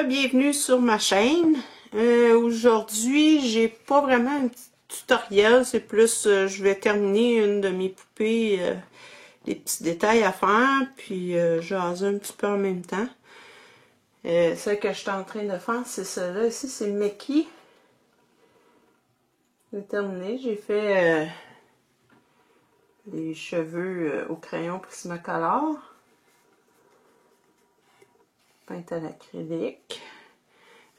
bienvenue sur ma chaîne. Aujourd'hui, j'ai pas vraiment un petit tutoriel, c'est plus je vais terminer une de mes poupées, des petits détails à faire, puis jaser un petit peu en même temps. Celle que je suis en train de faire, c'est celle-là ici, c'est Mickey. J'ai terminé, j'ai fait les cheveux au crayon Prismacolor, peinte à l'acrylique.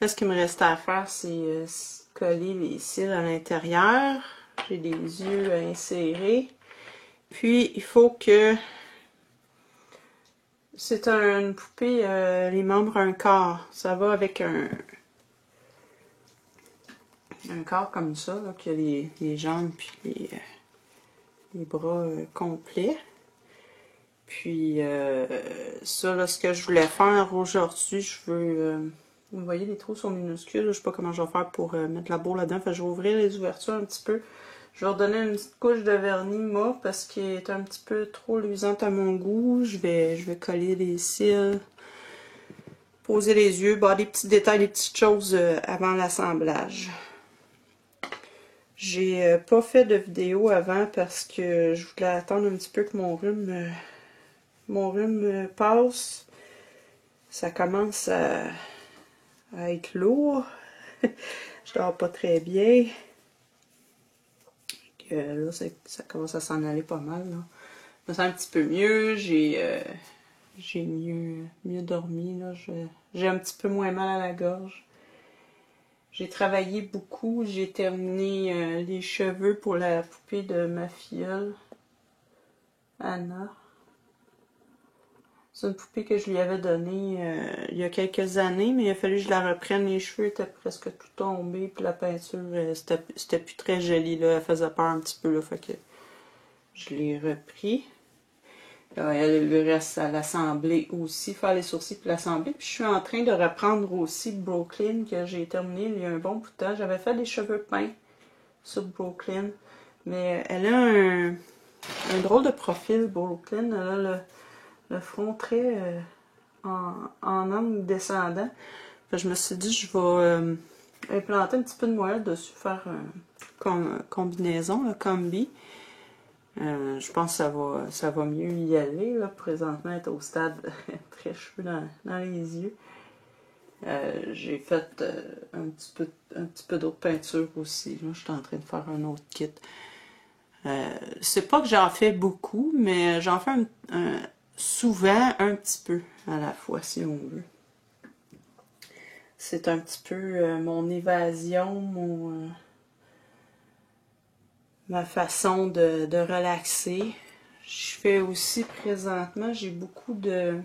Là, ce qu'il me restait à faire, c'est coller les cils à l'intérieur. J'ai des yeux à insérer. Puis, il faut que... C'est une poupée, les membres un corps. Ça va avec un corps comme ça, là, qui a les jambes puis les bras complets. Puis, ça, là, ce que je voulais faire aujourd'hui, je veux... vous voyez, les trous sont minuscules. Je sais pas comment je vais faire pour mettre la bourre là-dedans. Fait que je vais ouvrir les ouvertures un petit peu. Je vais redonner une petite couche de vernis mat parce qu'il est un petit peu trop luisante à mon goût. Je vais coller les cils, poser les yeux, des petits détails, des petites choses avant l'assemblage. J'ai pas fait de vidéo avant parce que je voulais attendre un petit peu que mon rhume passe. Ça commence à être lourd. Je dors pas très bien. Là, ça commence à s'en aller pas mal. Là. Je me sens un petit peu mieux. J'ai mieux dormi. J'ai un petit peu moins mal à la gorge. J'ai travaillé beaucoup. J'ai terminé les cheveux pour la poupée de ma filleule, Anna. C'est une poupée que je lui avais donnée il y a quelques années, mais il a fallu que je la reprenne. Les cheveux étaient presque tout tombés, puis la peinture, c'était plus très joli, là. Elle faisait peur un petit peu, là, fait que je l'ai repris. Là, il lui reste à l'assembler aussi, faire les sourcils puis l'assembler. Puis je suis en train de reprendre aussi Brooklyn, que j'ai terminé il y a un bon bout de temps. J'avais fait des cheveux peints sur Brooklyn, mais elle a un drôle de profil, Brooklyn. Elle a le front très en angle descendant. Fait que je me suis dit, je vais implanter un petit peu de moelle dessus, faire une combinaison, un combi. Je pense que ça va mieux y aller. Là. Présentement, être au stade très cheveux dans les yeux. J'ai fait un petit peu d'autre peinture aussi. Là, je suis en train de faire un autre kit. C'est pas que j'en fais beaucoup, mais j'en fais souvent un petit peu à la fois, si on veut. C'est un petit peu mon évasion, ma façon de relaxer. Je fais aussi présentement, j'ai beaucoup de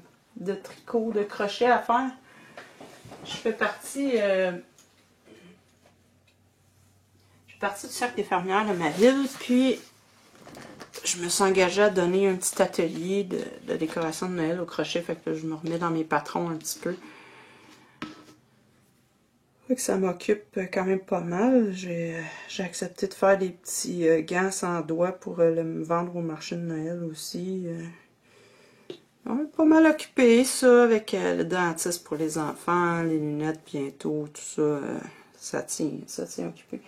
tricot, de crochet à faire. Je fais partie du cercle des fermières de ma ville, puis je me suis engagée à donner un petit atelier de décoration de Noël au crochet, fait que je me remets dans mes patrons un petit peu. Fait que ça m'occupe quand même pas mal. J'ai accepté de faire des petits gants sans doigts pour me vendre au marché de Noël aussi. On est pas mal occupé, ça, avec le dentiste pour les enfants, les lunettes bientôt, tout ça. Ça tient occupé.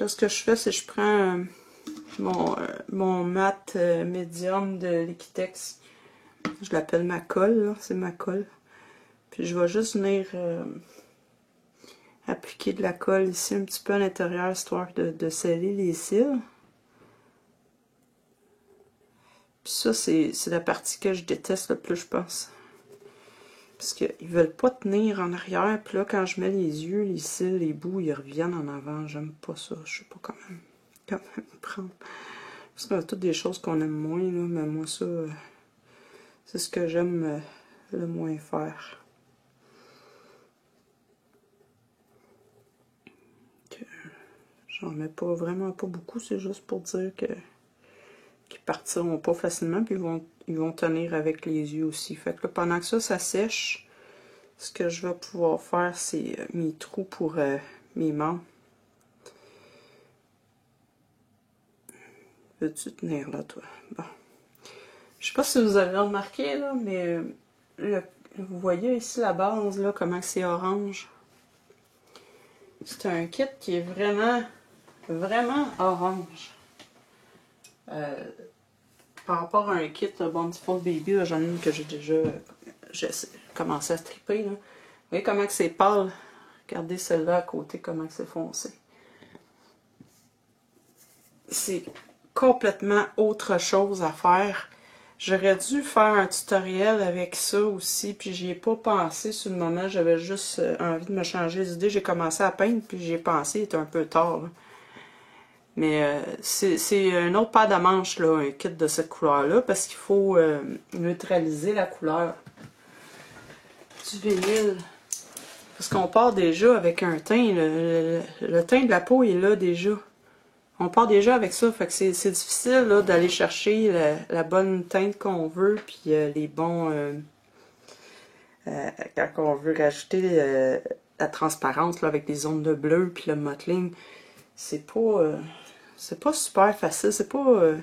Là, ce que je fais, c'est que je prends mon mat médium de Liquitex. Je l'appelle ma colle, c'est ma colle. Puis je vais juste venir appliquer de la colle ici un petit peu à l'intérieur, histoire de sceller les cils. Puis ça, c'est la partie que je déteste le plus, je pense. Parce qu'ils veulent pas tenir en arrière. Puis là, quand je mets les yeux, les cils, les bouts, ils reviennent en avant. J'aime pas ça. Je sais pas comment prendre. Parce qu'on a toutes des choses qu'on aime moins, là. Mais moi, ça, c'est ce que j'aime le moins faire. J'en mets vraiment pas beaucoup. C'est juste pour dire qu'ils partiront pas facilement, puis ils vont tenir avec les yeux aussi. Fait que là, pendant que ça sèche, ce que je vais pouvoir faire, c'est mes trous pour mes membres. Veux-tu tenir là, toi? Bon. Je sais pas si vous avez remarqué, là, mais Vous voyez ici la base, là, comment c'est orange. C'est un kit qui est vraiment, vraiment orange. Par rapport à un kit Bountiful Baby, j'en ai une que j'ai déjà commencé à stripper. Là. Vous voyez comment c'est pâle? Regardez celle-là à côté, comment c'est foncé. C'est complètement autre chose à faire. J'aurais dû faire un tutoriel avec ça aussi, puis j'y ai pas pensé sur le moment. J'avais juste envie de me changer les idées. J'ai commencé à peindre, puis j'y ai pensé, il était un peu tard. Là. Mais c'est un autre paire de manches, là, un kit de cette couleur-là, parce qu'il faut neutraliser la couleur du vinyle. Parce qu'on part déjà avec un teint, le teint de la peau est là déjà. On part déjà avec ça, fait que c'est difficile d'aller chercher la bonne teinte qu'on veut, puis les bons... quand on veut rajouter la transparence là, avec les zones de bleu, puis le mottling, c'est pas super facile, c'est pas...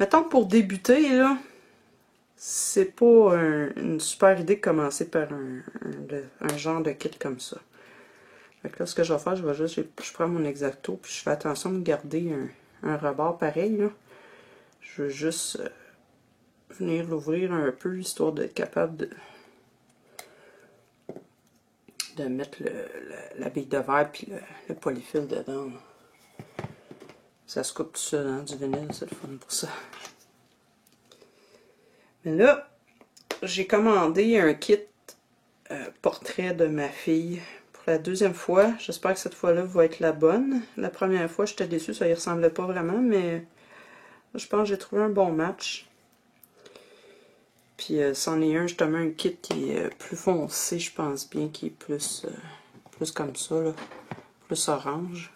mettons pour débuter, là, c'est pas une super idée de commencer par un genre de kit comme ça. Fait que là, ce que je vais faire, je prends mon X-Acto, puis je fais attention de garder un rebord pareil, là. Je veux juste venir l'ouvrir un peu, histoire d'être capable de mettre la bille de verre puis le polyfil dedans. Ça se coupe tout seul, hein, du vinyle, c'est le fun pour ça. Mais là, j'ai commandé un kit portrait de ma fille. La deuxième fois, j'espère que cette fois-là va être la bonne. La première fois, j'étais déçue, ça y ressemblait pas vraiment, mais je pense que j'ai trouvé un bon match. Puis c'en est un, justement, un kit qui est plus foncé, je pense bien, qui est plus comme ça, là, plus orange.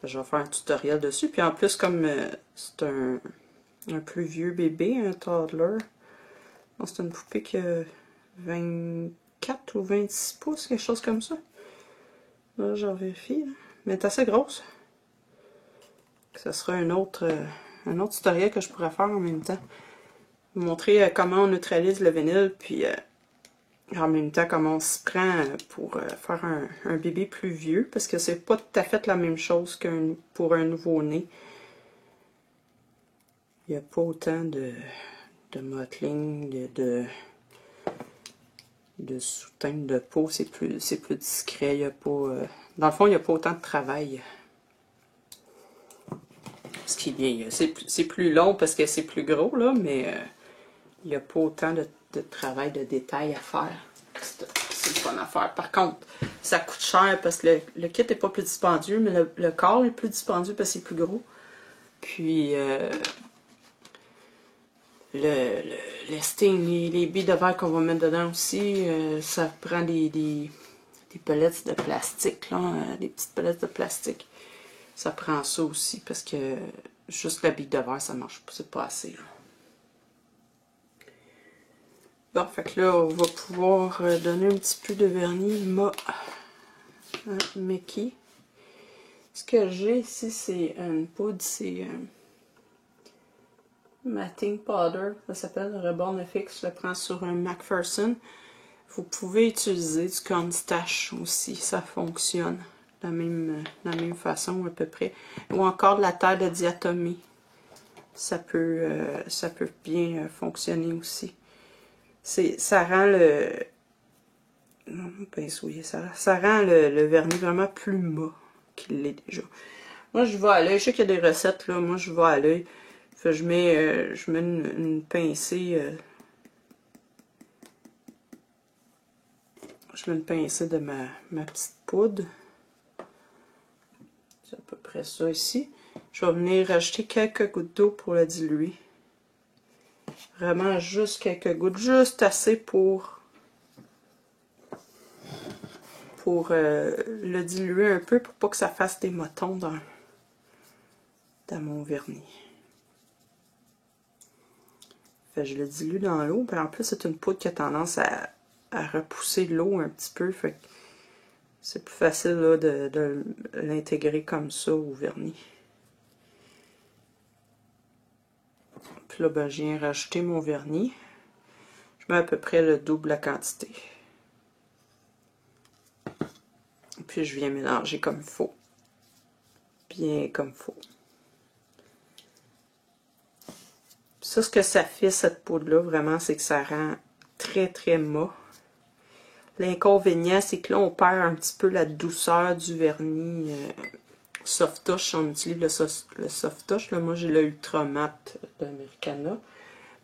Je vais faire un tutoriel dessus. Puis en plus, comme c'est un plus vieux bébé, un toddler, c'est une poupée qui a 24 ou 26 pouces, quelque chose comme ça. Là, j'en vérifie. Là. Mais elle est assez grosse. Ça sera un autre tutoriel que je pourrais faire en même temps. Vous montrer comment on neutralise le vinyle, puis en même temps comment on s'y prend pour faire un bébé plus vieux, parce que c'est pas tout à fait la même chose que pour un nouveau-né. Il n'y a pas autant de mottling, de sous-teinte de peau, c'est plus discret. Il y a pas, dans le fond, il n'y a pas autant de travail. Ce qui est bien, c'est plus long parce que c'est plus gros, là, mais il n'y a pas autant de travail, de détails à faire. C'est le fun à faire. Par contre, ça coûte cher parce que le kit n'est pas plus dispendieux, mais le corps est plus dispendieux parce que c'est plus gros. Puis, le sting, les billes de verre qu'on va mettre dedans aussi, ça prend des pellets de plastique, là, des petites pellets de plastique. Ça prend ça aussi parce que juste la bille de verre, ça marche pas, c'est pas assez. Là. Bon, fait que là, on va pouvoir donner un petit peu de vernis Mickey. Ce que j'ai ici, c'est une poudre, c'est Matting Powder, ça s'appelle Reborn FX, je le prends sur un McPherson. Vous pouvez utiliser du cornstarch aussi, ça fonctionne de la même façon à peu près. Ou encore de la terre de diatomée, ça peut bien fonctionner aussi. Ça rend le... Non, pince, oui, ça rend le vernis vraiment plus mat qu'il l'est déjà. Moi, je vais à l'œil. Je sais qu'il y a des recettes, là. Moi, je vais à l'œil. Je mets une pincée. Je mets une pincée de ma petite poudre. C'est à peu près ça ici. Je vais venir rajouter quelques gouttes d'eau pour le diluer. Vraiment juste quelques gouttes. Juste assez pour le diluer un peu pour pas que ça fasse des motons dans mon vernis. Fait, je le dilue dans l'eau. En plus, c'est une poudre qui a tendance à repousser l'eau un petit peu. Fait c'est plus facile là, de l'intégrer comme ça au vernis. Puis là, ben, je viens rajouter mon vernis. Je mets à peu près le double la quantité. Puis je viens mélanger comme il faut. Bien comme il faut. Ça, ce que ça fait, cette poudre-là, vraiment, c'est que ça rend très, très mat. L'inconvénient, c'est que là, on perd un petit peu la douceur du vernis Soft Touch. On utilise le Soft Touch. Là, moi, j'ai le Ultra Matte d'Americana.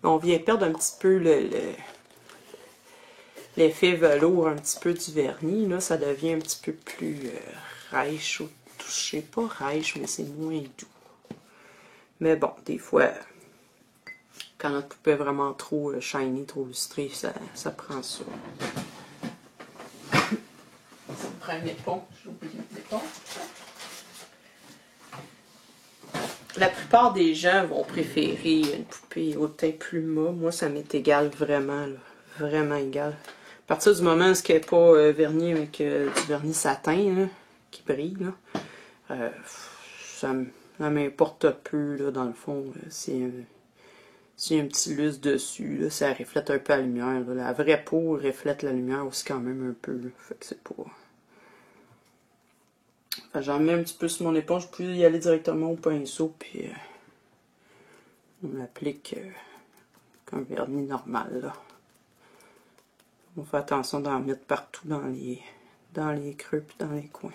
Mais on vient perdre un petit peu l'effet velours un petit peu du vernis. Là, ça devient un petit peu plus rêche au toucher. Pas rêche, mais c'est moins doux. Mais bon, des fois, quand notre poupée est vraiment trop shiny, trop lustrée, ça prend ça. Ça prend une éponge. J'ai oublié l'éponge. La plupart des gens vont préférer une poupée au teint plus mat. Moi, ça m'est égal vraiment, là. Vraiment égal. À partir du moment où il n'y a pas vernis avec du vernis satin là, qui brille, là, ça m'importe peu, là, dans le fond. S'il y a un petit lustre dessus, là, ça reflète un peu la lumière. Là. La vraie peau reflète la lumière aussi quand même un peu. Là. Fait que c'est pas... Enfin, j'en mets un petit peu sur mon éponge, je peux y aller directement au pinceau, puis on applique un vernis normal. Là. On fait attention d'en mettre partout dans les creux puis dans les coins.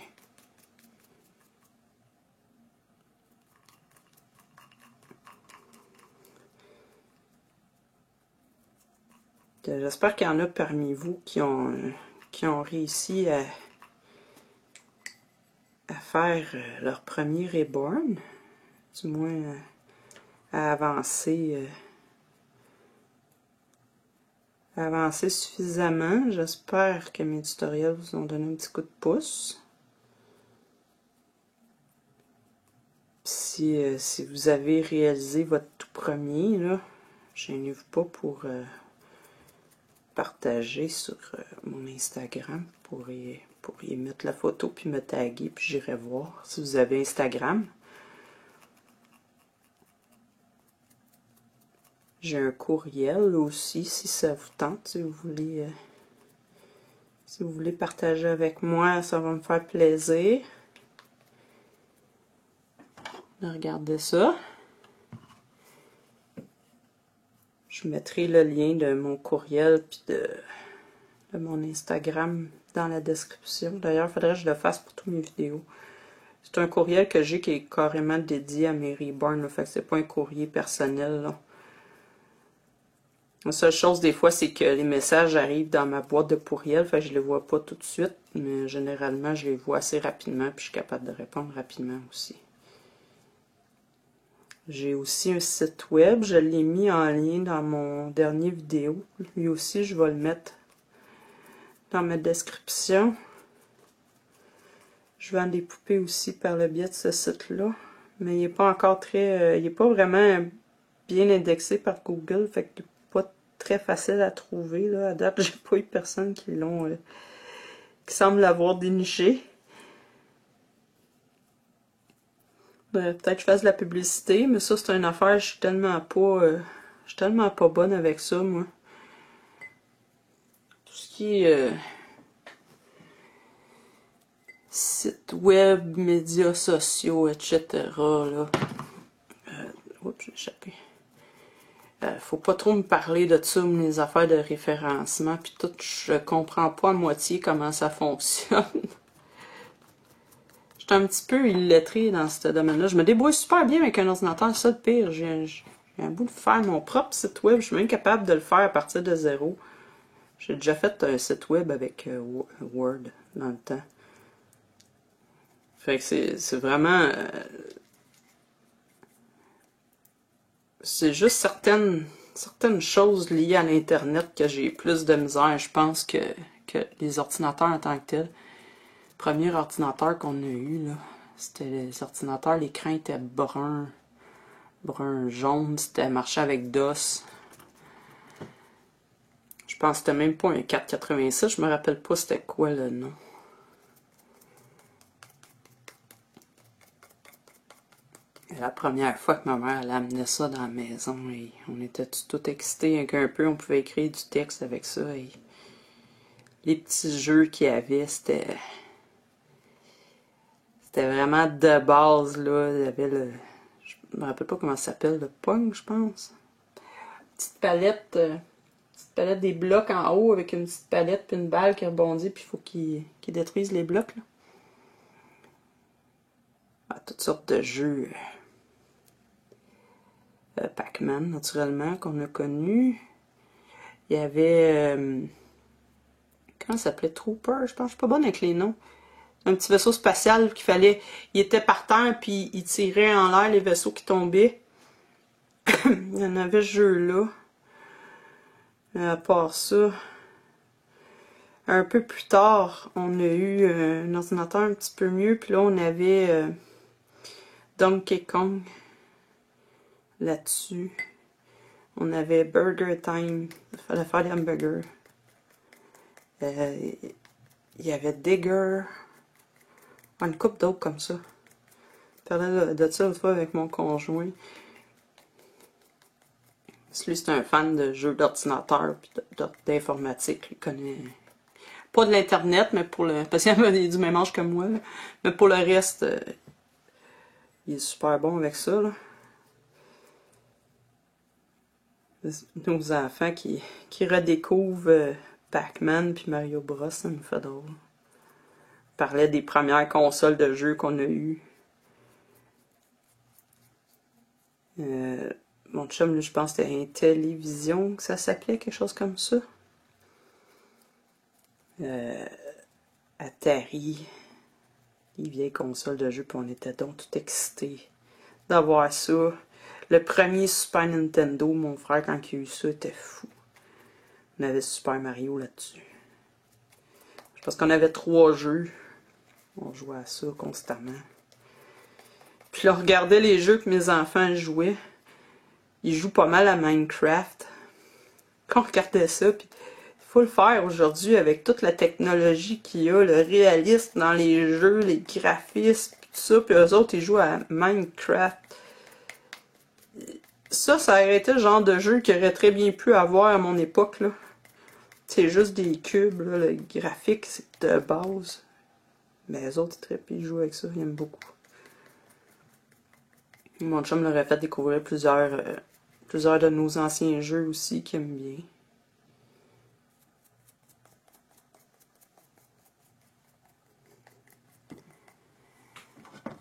J'espère qu'il y en a parmi vous qui ont réussi à faire leur premier reborn, du moins à avancer suffisamment. J'espère que mes tutoriels vous ont donné un petit coup de pouce. Si vous avez réalisé votre tout premier, là, gênez-vous pas pour partager sur mon Instagram pour y mettre la photo puis me taguer, puis j'irai voir si vous avez Instagram. J'ai un courriel aussi, si ça vous tente, si vous voulez partager avec moi, ça va me faire plaisir de regarder ça. Je mettrai le lien de mon courriel puis de mon Instagram dans la description. D'ailleurs, il faudrait que je le fasse pour toutes mes vidéos. C'est un courriel que j'ai qui est carrément dédié à mes reborn, fait que c'est pas un courrier personnel, là. La seule chose des fois, c'est que les messages arrivent dans ma boîte de courriel, fait que je les vois pas tout de suite, mais généralement, je les vois assez rapidement, puis je suis capable de répondre rapidement aussi. J'ai aussi un site web, je l'ai mis en lien dans mon dernier vidéo. Lui aussi, je vais le mettre dans ma description. Je vends des poupées aussi par le biais de ce site-là, mais il n'est pas encore il n'est pas vraiment bien indexé par Google, fait que pas très facile à trouver, là. À date, j'ai pas eu personne qui semble l'avoir déniché. Peut-être que je fasse de la publicité, mais ça, c'est une affaire, je suis tellement pas bonne avec ça, moi. Tout ce qui est site web, médias sociaux, etc., là. Oups, j'ai échappé. Faut pas trop me parler de ça, mes affaires de référencement, puis tout, je comprends pas à moitié comment ça fonctionne. Je suis un petit peu illettré dans ce domaine-là. Je me débrouille super bien avec un ordinateur, ça de pire. J'ai un bout de faire mon propre site web, je suis même capable de le faire à partir de zéro. J'ai déjà fait un site web avec Word dans le temps. Fait que c'est vraiment... c'est juste certaines choses liées à l'Internet que j'ai plus de misère, je pense, que les ordinateurs en tant que tels. Le premier ordinateur qu'on a eu, là, c'était les ordinateurs, l'écran était brun jaune, c'était marché avec DOS. Je pense que c'était même pas un 486, je me rappelle pas c'était quoi le nom. La première fois que ma mère elle amenait ça dans la maison, et on était tout excités un peu, on pouvait écrire du texte avec ça. Et les petits jeux qu'il y avait, c'était vraiment de base, là. Il y avait le... Je me rappelle pas comment ça s'appelle, le Pong, je pense. Petite palette des blocs en haut avec une petite palette puis une balle qui rebondit, puis il faut qu'il détruise les blocs, là. Ah, toutes sortes de jeux. Pac-Man, naturellement, qu'on a connu. Il y avait... comment ça s'appelait? Trooper, je pense. Je suis pas bonne avec les noms. Un petit vaisseau spatial qu'il fallait... Il était par terre, puis il tirait en l'air les vaisseaux qui tombaient. Il y en avait ce jeu-là. À part ça... Un peu plus tard, on a eu un ordinateur un petit peu mieux, puis là, on avait Donkey Kong là-dessus. On avait Burger Time. Il fallait faire des hamburgers. Il y avait Digger. Une couple d'autres comme ça. Je parlais de ça l'autre fois avec mon conjoint. Lui, c'est un fan de jeux d'ordinateur et d'informatique. Il connaît pas de l'internet, mais pour le... Parce qu'il est du même âge que moi. Là. Mais pour le reste, il est super bon avec ça. Là. Nos enfants qui redécouvrent Pac-Man puis Mario Bros, ça nous fait drôle. On parlait des premières consoles de jeux qu'on a eues. Mon chum, là, je pense que c'était Intellivision que ça s'appelait, quelque chose comme ça. Atari. Les vieilles consoles de jeux, puis on était donc tout excités d'avoir ça. Le premier Super Nintendo, mon frère, quand il a eu ça, était fou. On avait Super Mario là-dessus. Parce qu'on avait 3 jeux. On jouait à ça constamment. Puis là, on regardait les jeux que mes enfants jouaient. Ils jouent pas mal à Minecraft. Quand on regardait ça, puis il faut le faire aujourd'hui avec toute la technologie qu'il y a, le réalisme dans les jeux, les graphismes, tout ça, puis eux autres, ils jouent à Minecraft. Ça aurait été le genre de jeu qu'il aurait très bien pu avoir à mon époque, là. C'est juste des cubes, là, le graphique, c'est de base. Mais les autres, ils jouent avec ça, ils aiment beaucoup. Mon chum leur a fait découvrir plusieurs de nos anciens jeux aussi qu'il aime bien.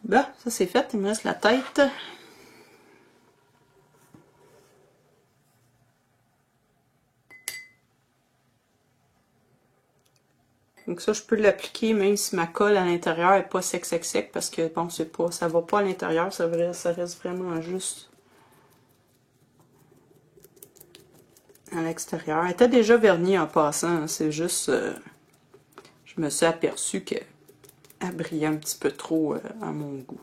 Bon, ça c'est fait, il me reste la tête. Donc ça, je peux l'appliquer même si ma colle à l'intérieur est pas sec parce que bon, c'est pas, ça va pas à l'intérieur, ça reste vraiment juste à l'extérieur. Elle était déjà vernie en passant, c'est juste, je me suis aperçue qu'elle brillait un petit peu trop à mon goût.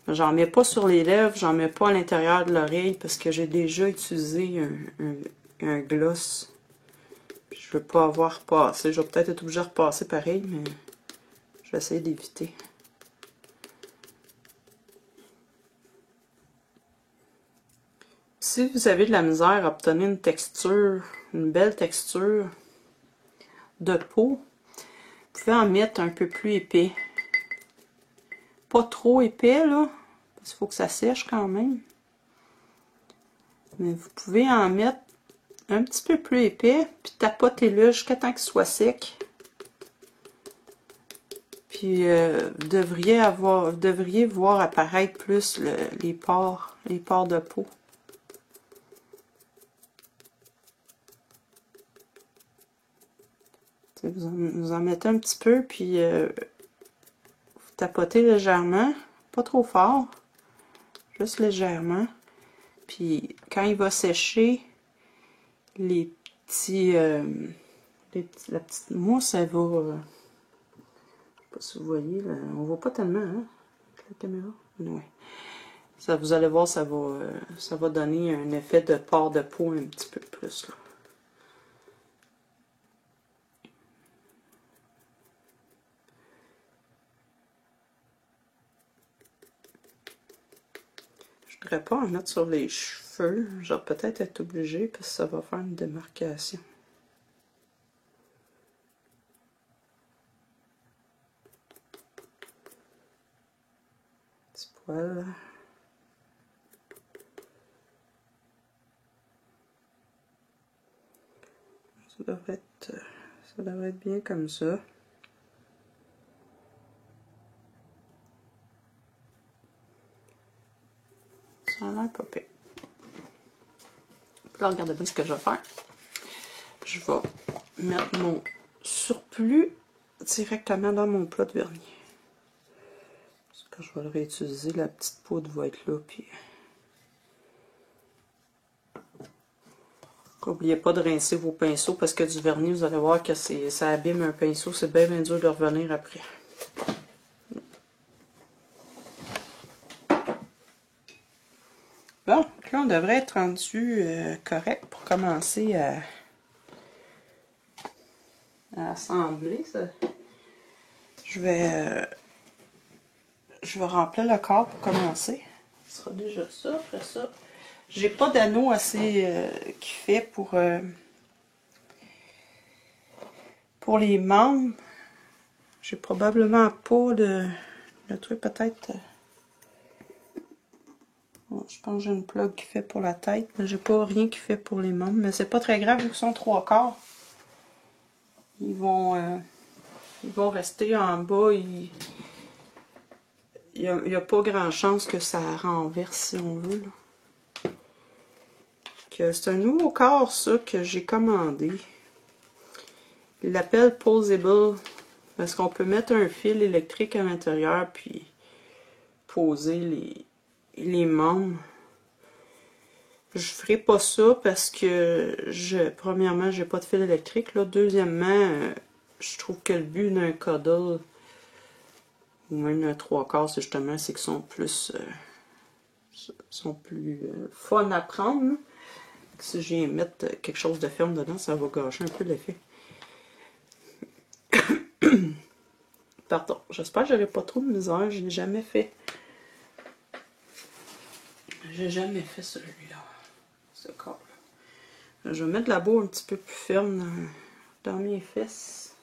J'en mets pas sur les lèvres, j'en mets pas à l'intérieur de l'oreille parce que j'ai déjà utilisé un gloss. Je veux pas avoir repassé. Je vais peut-être être obligée de repasser pareil, mais je vais essayer d'éviter. Si vous avez de la misère à obtenir une texture, une belle texture de peau, vous pouvez en mettre un peu plus épais. Pas trop épais, là, parce qu'il faut que ça sèche quand même. Mais vous pouvez en mettre un petit peu plus épais, puis tapotez-le jusqu'à temps qu'il soit sec. Puis vous devriez voir apparaître plus les pores de peau. Vous en mettez un petit peu, puis vous tapotez légèrement, pas trop fort, juste légèrement. Puis quand il va sécher, la petite mousse, elle va... je sais pas si vous voyez, là, on voit pas tellement, hein, la caméra. Ouais. Ça, vous allez voir, ça va donner un effet de port de peau un petit peu plus, là. Je voudrais pas en mettre sur les cheveux. Je vais peut-être être obligée parce que ça va faire une démarcation. Petit poil. Ça devrait être bien comme ça. Ça a l'air pas pire. Là, regardez bien ce que je vais faire. Je vais mettre mon surplus directement dans mon plat de vernis. Parce que je vais le réutiliser, la petite poudre va être là. Puis... N'oubliez pas de rincer vos pinceaux parce que du vernis, vous allez voir que ça abîme un pinceau. C'est bien, bien dur de revenir après. Bon, là, on devrait être rendu correct pour commencer à assembler ça. Je vais remplir le corps pour commencer. Ce sera déjà ça. Après ça, j'ai pas d'anneau assez qui fait pour les membres. J'ai probablement pas le truc peut-être. Bon, je pense que j'ai une plug qui fait pour la tête, mais j'ai pas rien qui fait pour les membres. Mais c'est pas très grave, vu qu'ils sont 3/4. Ils vont rester en bas. Il n'y a pas grand chance que ça renverse si on veut. C'est un nouveau corps, ça, que j'ai commandé. Il l'appelle Posable. Parce qu'on peut mettre un fil électrique à l'intérieur puis poser les membres. Je ferai pas ça parce que premièrement, j'ai pas de fil électrique. Là. Deuxièmement, je trouve que le but d'un cuddle ou même d'un 3/4, c'est justement qu'ils sont plus fun à prendre. Là. Si je viens mettre quelque chose de ferme dedans, ça va gâcher un peu l'effet. Pardon, j'espère que j'aurai pas trop de misère, je l'ai jamais fait. J'ai jamais fait celui-là, ce corps-là. Je vais mettre la boue un petit peu plus ferme dans mes fesses.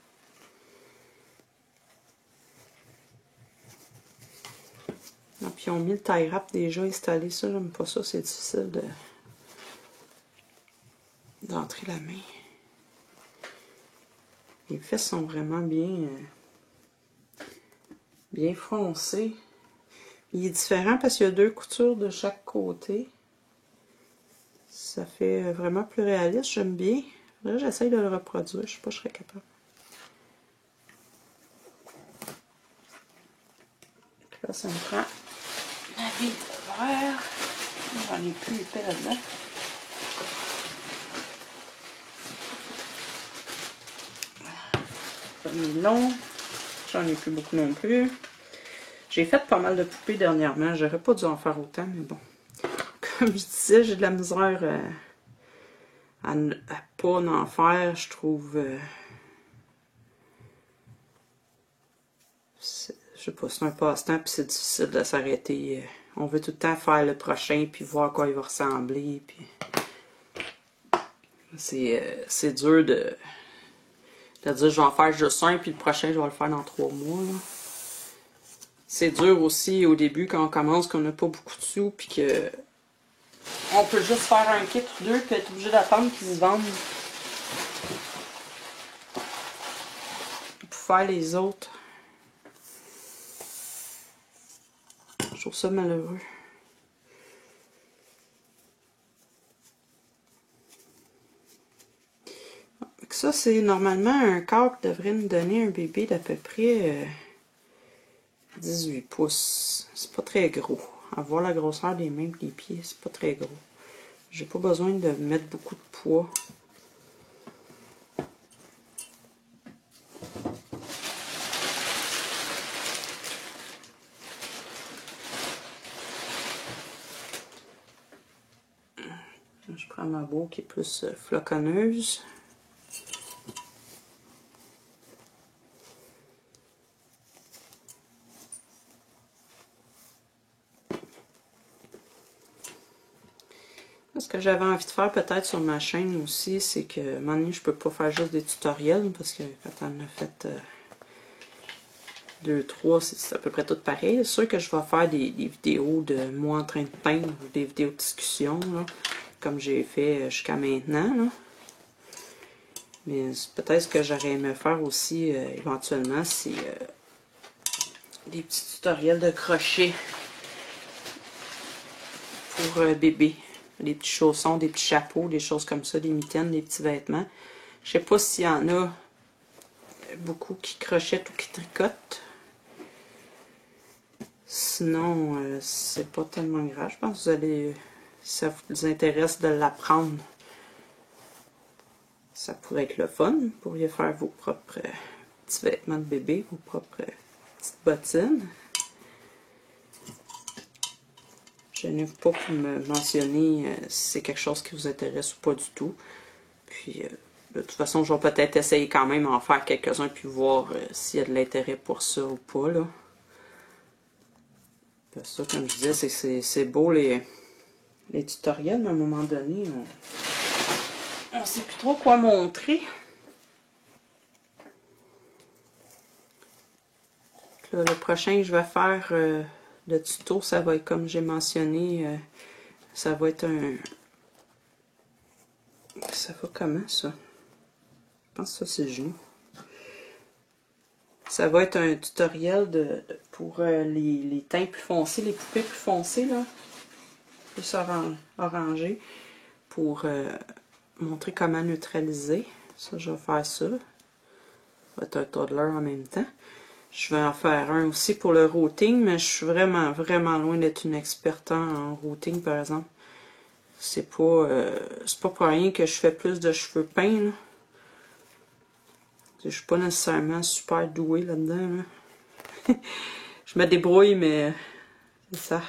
Ah, puis ils ont mis le tie wrap déjà installé, ça j'aime pas ça, c'est difficile d'entrer la main. Les fesses sont vraiment bien foncées. Il est différent parce qu'il y a 2 coutures de chaque côté. Ça fait vraiment plus réaliste, j'aime bien. Là, j'essaye de le reproduire, je sais pas si je serais capable. Donc là, ça me prend la bille de verre. J'en ai plus épais là-dedans. Premier long. J'en ai plus beaucoup non plus. J'ai fait pas mal de poupées dernièrement. J'aurais pas dû en faire autant, mais bon. Comme je disais, j'ai de la misère à pas en faire. Je trouve... je sais pas, c'est un passe-temps puis c'est difficile de s'arrêter. On veut tout le temps faire le prochain puis voir à quoi il va ressembler. Puis... c'est dur de dire je vais en faire juste un puis le prochain je vais le faire dans 3 mois. C'est dur aussi au début quand on commence qu'on n'a pas beaucoup de sous puis que on peut juste faire un kit ou 2 puis être obligé d'attendre qu'ils se vendent pour faire les autres. Je trouve ça malheureux. Ça, c'est normalement un corps qui devrait nous donner un bébé d'à peu près 18 pouces. C'est pas très gros. À voir la grosseur des mains et des pieds, c'est pas très gros. J'ai pas besoin de mettre beaucoup de poids. Je prends ma boue qui est plus floconneuse. Ce que j'avais envie de faire peut-être sur ma chaîne aussi, c'est que à un moment donné, je peux pas faire juste des tutoriels parce que quand on a fait 2, 3, c'est à peu près tout pareil. C'est sûr que je vais faire des vidéos de moi en train de peindre, des vidéos de discussion, là, comme j'ai fait jusqu'à maintenant. Là. Mais peut-être ce que j'aurais aimé faire aussi éventuellement, c'est des petits tutoriels de crochet pour bébé. Des petits chaussons, des petits chapeaux, des choses comme ça, des mitaines, des petits vêtements. Je sais pas s'il y en a beaucoup qui crochettent ou qui tricotent. Sinon, c'est pas tellement grave. Je pense que vous allez, si ça vous intéresse de l'apprendre, ça pourrait être le fun. Vous pourriez faire vos propres petits vêtements de bébé, vos propres petites bottines. Gênez-vous pas pour me mentionner si c'est quelque chose qui vous intéresse ou pas du tout. Puis, de toute façon, je vais peut-être essayer quand même d'en faire quelques-uns puis voir s'il y a de l'intérêt pour ça ou pas, là. Parce que ça, comme je disais, c'est beau les tutoriels, mais à un moment donné, on ne sait plus trop quoi montrer. Là, le prochain que je vais faire le tuto, ça va être comme j'ai mentionné, ça va être un... Ça va comment ça? Je pense que ça c'est le genou. Ça va être un tutoriel pour les teints plus foncés, les poupées plus foncées, là. Plus orangé. Pour montrer comment neutraliser. Ça, je vais faire ça. Ça va être un toddler en même temps. Je vais en faire un aussi pour le routing, mais je suis vraiment, vraiment loin d'être une experte en routing, par exemple. C'est pas pour rien que je fais plus de cheveux peints, là. Je suis pas nécessairement super douée là-dedans, là. Je me débrouille, mais c'est ça.